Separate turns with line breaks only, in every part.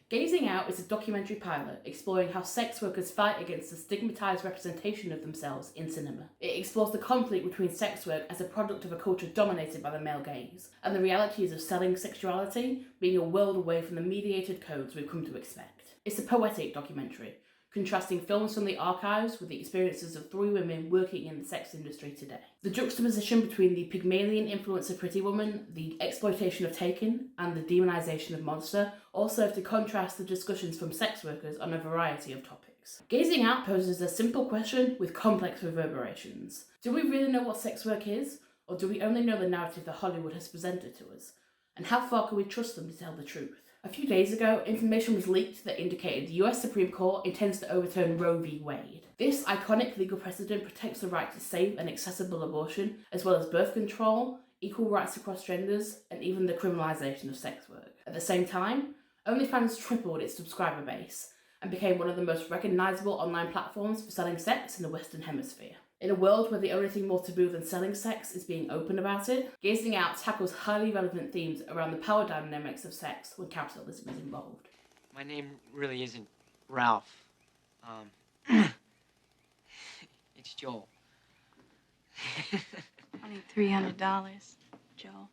Gazing Out is a documentary pilot exploring how sex workers fight against the stigmatised representation of themselves in cinema. It explores the conflict between sex work as a product of a culture dominated by the male gaze, and the realities of selling sexuality being a world away from the mediated codes we've come to expect. It's a poetic documentary, contrasting films from the archives with the experiences of 3 women working in the sex industry today. The juxtaposition between the Pygmalion influence of Pretty Woman, the exploitation of Taken, and the demonisation of Monster all serve to contrast the discussions from sex workers on a variety of topics. Gazing Out poses a simple question with complex reverberations. Do we really know what sex work is, or do we only know the narrative that Hollywood has presented to us? And how far can we trust them to tell the truth? A few days ago, information was leaked that indicated the US Supreme Court intends to overturn Roe v. Wade. This iconic legal precedent protects the right to safe and accessible abortion, as well as birth control, equal rights across genders, and even the criminalisation of sex work. At the same time, OnlyFans tripled its subscriber base and became one of the most recognisable online platforms for selling sex in the Western Hemisphere. In a world where the only thing more taboo than selling sex is being open about it, Gazing Out tackles highly relevant themes around the power dynamics of sex when capitalism is involved.
My name really isn't Ralph. It's Joel.
I need $300, Joel.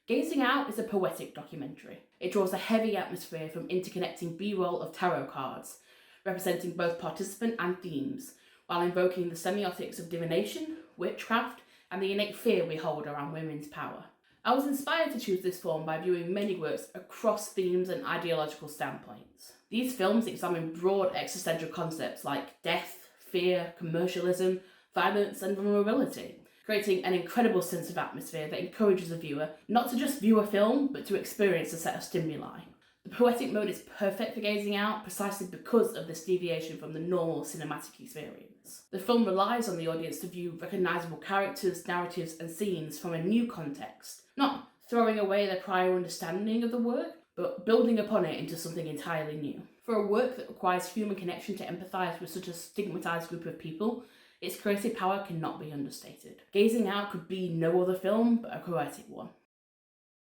Gazing Out is a poetic documentary. It draws a heavy atmosphere from interconnecting B-roll of tarot cards, representing both participant and themes, while invoking the semiotics of divination, witchcraft, and the innate fear we hold around women's power. I was inspired to choose this form by viewing many works across themes and ideological standpoints. These films examine broad existential concepts like death, fear, commercialism, violence, and vulnerability, creating an incredible sense of atmosphere that encourages a viewer not to just view a film, but to experience a set of stimuli. The poetic mode is perfect for Gazing Out precisely because of this deviation from the normal cinematic experience. The film relies on the audience to view recognisable characters, narratives, and scenes from a new context, not throwing away their prior understanding of the work, but building upon it into something entirely new. For a work that requires human connection to empathise with such a stigmatised group of people, its creative power cannot be understated. Gazing Out could be no other film but a poetic one.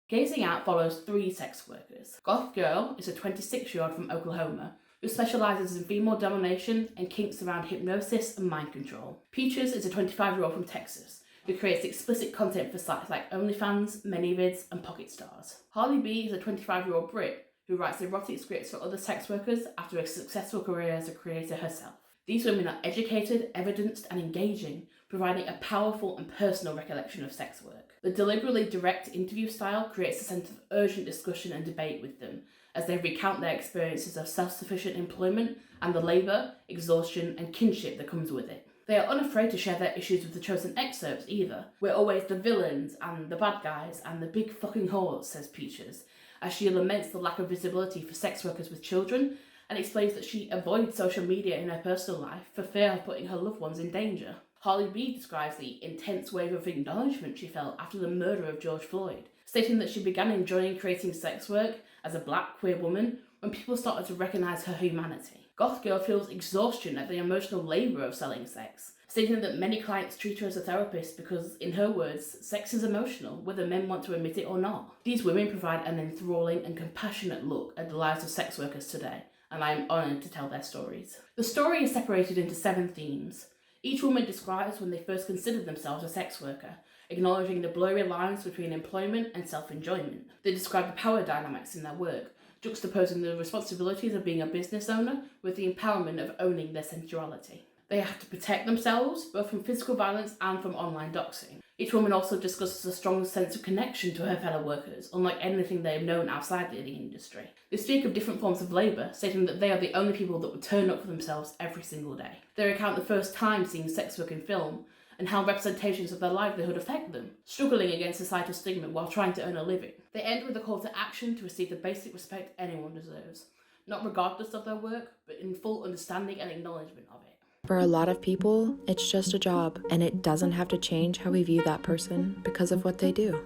Gazing Out follows 3 sex workers. Goth Gyrl is a 26-year-old from Oklahoma who specialises in female domination and kinks around hypnosis and mind control. Peaches is a 25-year-old from Texas who creates explicit content for sites like OnlyFans, ManyVids, and Pocket Stars. Harley Bee is a 25-year-old Brit who writes erotic scripts for other sex workers after a successful career as a creator herself. These women are educated, evidenced, and engaging, providing a powerful and personal recollection of sex work. The deliberately direct interview style creates a sense of urgent discussion and debate with them as they recount their experiences of self-sufficient employment and the labour, exhaustion, and kinship that comes with it. They are unafraid to share their issues with the chosen excerpts either. We're always the villains and the bad guys and the big fucking whores, says Peaches, as she laments the lack of visibility for sex workers with children and explains that she avoids social media in her personal life for fear of putting her loved ones in danger. Harley Bee describes the intense wave of acknowledgement she felt after the murder of George Floyd, stating that she began enjoying creating sex work as a black queer woman when people started to recognise her humanity. Goth Gyrl feels exhaustion at the emotional labour of selling sex, stating that many clients treat her as a therapist because, in her words, sex is emotional, whether men want to admit it or not. These women provide an enthralling and compassionate look at the lives of sex workers today, and I am honoured to tell their stories. The story is separated into 7 themes. Each woman describes when they first considered themselves a sex worker, acknowledging the blurry lines between employment and self-enjoyment. They describe the power dynamics in their work, juxtaposing the responsibilities of being a business owner with the empowerment of owning their sensuality. They have to protect themselves, both from physical violence and from online doxing. Each woman also discusses a strong sense of connection to her fellow workers, unlike anything they have known outside the industry. They speak of different forms of labour, stating that they are the only people that would turn up for themselves every single day. They recount the first time seeing sex work in film, and how representations of their livelihood affect them, struggling against societal stigma while trying to earn a living. They end with a call to action to receive the basic respect anyone deserves, not regardless of their work, but in full understanding and acknowledgement of it.
For a lot of people, it's just a job, and it doesn't have to change how we view that person because of what they do.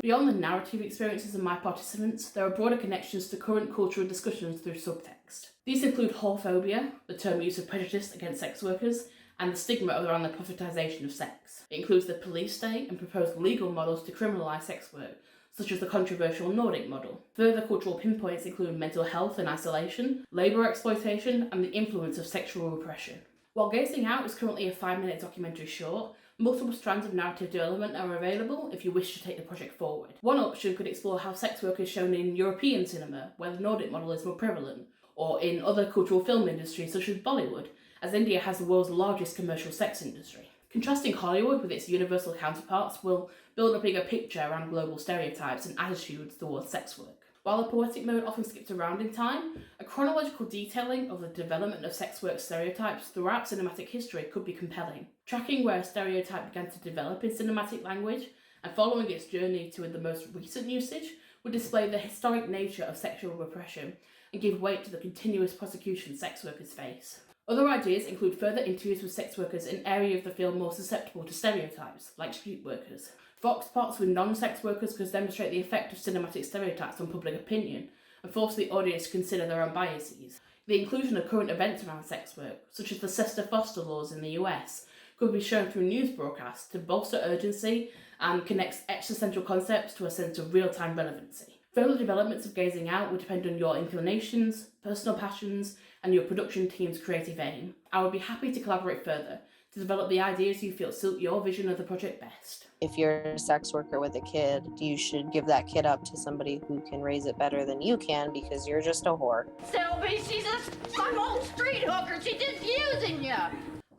Beyond the narrative experiences of my participants, there are broader connections to current cultural discussions through subtext. These include whorephobia, the term used for prejudice against sex workers, and the stigma around the profitization of sex. It includes the police state and proposed legal models to criminalise sex work, such as the controversial Nordic model. Further cultural pinpoints include mental health and isolation, labour exploitation, and the influence of sexual repression. While Gazing Out is currently a 5-minute documentary short, multiple strands of narrative development are available if you wish to take the project forward. One option could explore how sex work is shown in European cinema, where the Nordic model is more prevalent, or in other cultural film industries such as Bollywood, as India has the world's largest commercial sex industry. Contrasting Hollywood with its universal counterparts will build a bigger picture around global stereotypes and attitudes towards sex work. While the poetic mode often skips around in time, a chronological detailing of the development of sex work stereotypes throughout cinematic history could be compelling. Tracking where a stereotype began to develop in cinematic language and following its journey to the most recent usage would display the historic nature of sexual repression and give weight to the continuous prosecution sex workers face. Other ideas include further interviews with sex workers in areas of the field more susceptible to stereotypes, like street workers. Vox pops with non-sex workers could demonstrate the effect of cinematic stereotypes on public opinion and force the audience to consider their own biases. The inclusion of current events around sex work, such as the sister-foster laws in the US, could be shown through news broadcasts to bolster urgency and connects existential concepts to a sense of real-time relevancy. Further developments of Gazing Out would depend on your inclinations, personal passions, and your production team's creative aim. I would be happy to collaborate further to develop the ideas you feel suit your vision of the project best.
If you're a sex worker with a kid, you should give that kid up to somebody who can raise it better than you can because you're just a whore.
Selby, she's some old street hooker. She's just using you.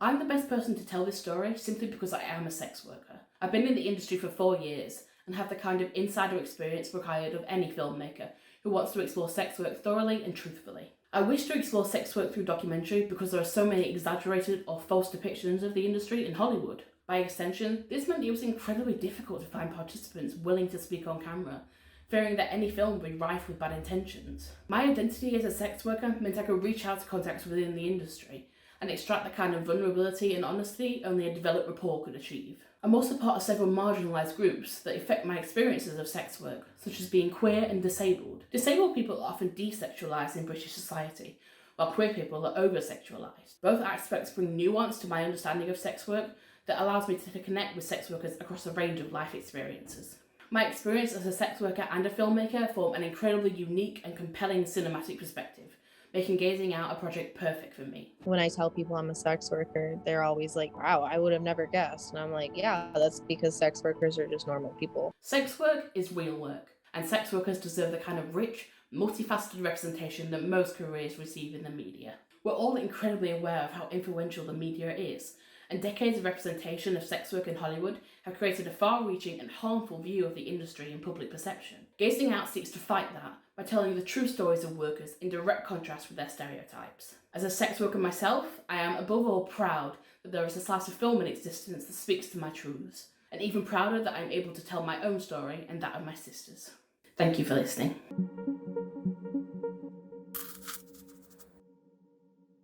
I'm the best person to tell this story simply because I am a sex worker. I've been in the industry for 4 years and have the kind of insider experience required of any filmmaker who wants to explore sex work thoroughly and truthfully. I wish to explore sex work through documentary because there are so many exaggerated or false depictions of the industry in Hollywood. By extension, this meant it was incredibly difficult to find participants willing to speak on camera, fearing that any film would be rife with bad intentions. My identity as a sex worker meant I could reach out to contacts within the industry and extract the kind of vulnerability and honesty only a developed rapport could achieve. I'm also part of several marginalised groups that affect my experiences of sex work, such as being queer and disabled. Disabled people are often desexualised in British society, while queer people are over-sexualised. Both aspects bring nuance to my understanding of sex work that allows me to connect with sex workers across a range of life experiences. My experience as a sex worker and a filmmaker form an incredibly unique and compelling cinematic perspective, making Gazing Out a project perfect for me.
When I tell people I'm a sex worker, they're always like, wow, I would have never guessed. And I'm like, yeah, that's because sex workers are just normal people.
Sex work is real work, and sex workers deserve the kind of rich, multifaceted representation that most careers receive in the media. We're all incredibly aware of how influential the media is, and decades of representation of sex work in Hollywood have created a far-reaching and harmful view of the industry and public perception. Gazing Out seeks to fight that by telling the true stories of workers in direct contrast with their stereotypes. As a sex worker myself, I am above all proud that there is a slice of film in existence that speaks to my truths, and even prouder that I am able to tell my own story and that of my sisters. Thank you for listening.